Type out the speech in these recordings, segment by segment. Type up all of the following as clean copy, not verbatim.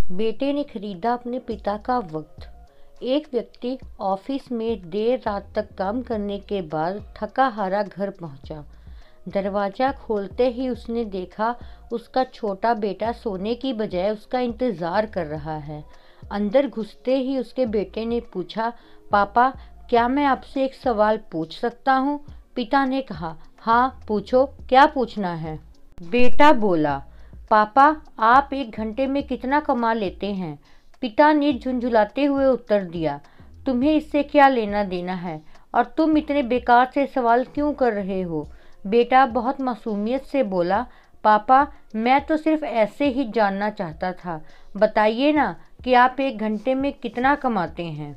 बेटे ने खरीदा अपने पिता का वक्त। एक व्यक्ति ऑफिस में देर रात तक काम करने के बाद थका हारा घर पहुंचा। दरवाज़ा खोलते ही उसने देखा उसका छोटा बेटा सोने की बजाय उसका इंतज़ार कर रहा है। अंदर घुसते ही उसके बेटे ने पूछा, पापा क्या मैं आपसे एक सवाल पूछ सकता हूँ? पिता ने कहा, हाँ पूछो, क्या पूछना है? बेटा बोला, पापा आप एक घंटे में कितना कमा लेते हैं? पिता ने झुंझुलाते हुए उत्तर दिया, तुम्हें इससे क्या लेना देना है और तुम इतने बेकार से सवाल क्यों कर रहे हो? बेटा बहुत मासूमियत से बोला, पापा मैं तो सिर्फ ऐसे ही जानना चाहता था, बताइए ना कि आप एक घंटे में कितना कमाते हैं।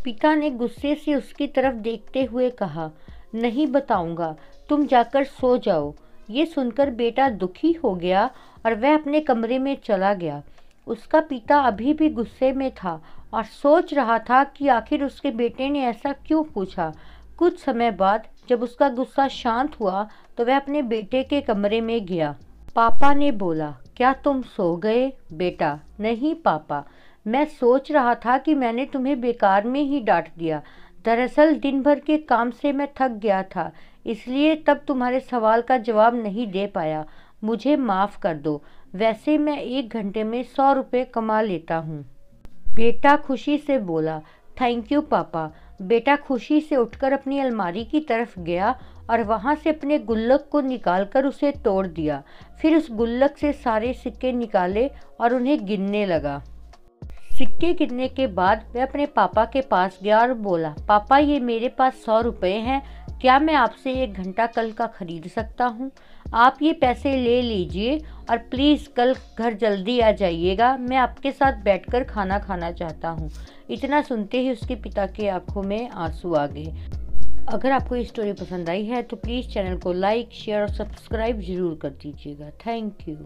पिता ने गुस्से से उसकी तरफ देखते हुए कहा, नहीं बताऊंगा, तुम जाकर सो जाओ। ये सुनकर बेटा दुखी हो गया और वह अपने कमरे में चला गया। उसका पिता अभी भी गुस्से में था और सोच रहा था कि आखिर उसके बेटे ने ऐसा क्यों पूछा। कुछ समय बाद जब उसका गुस्सा शांत हुआ तो वह अपने बेटे के कमरे में गया। पापा ने बोला, क्या तुम सो गए? बेटा, नहीं पापा, मैं सोच रहा था कि मैंने तुम्हें बेकार में ही डांट दिया। दरअसल दिन भर के काम से मैं थक गया था, इसलिए तब तुम्हारे सवाल का जवाब नहीं दे पाया। मुझे माफ़ कर दो, वैसे मैं एक घंटे में 100 रुपये कमा लेता हूँ। बेटा खुशी से बोला, थैंक यू पापा। बेटा खुशी से उठकर अपनी अलमारी की तरफ गया और वहाँ से अपने गुल्लक को निकालकर उसे तोड़ दिया। फिर उस गुल्लक से सारे सिक्के निकाले और उन्हें गिनने लगा। सिक्के गिनने के बाद वह अपने पापा के पास गया और बोला, पापा ये मेरे पास 100 रुपये हैं, क्या मैं आपसे एक घंटा कल का खरीद सकता हूँ? आप ये पैसे ले लीजिए और प्लीज़ कल घर जल्दी आ जाइएगा, मैं आपके साथ बैठकर खाना खाना चाहता हूँ। इतना सुनते ही उसके पिता की आंखों में आंसू आ गए। अगर आपको ये स्टोरी पसंद आई है तो प्लीज़ चैनल को लाइक, शेयर और सब्सक्राइब ज़रूर कर दीजिएगा। Thank you.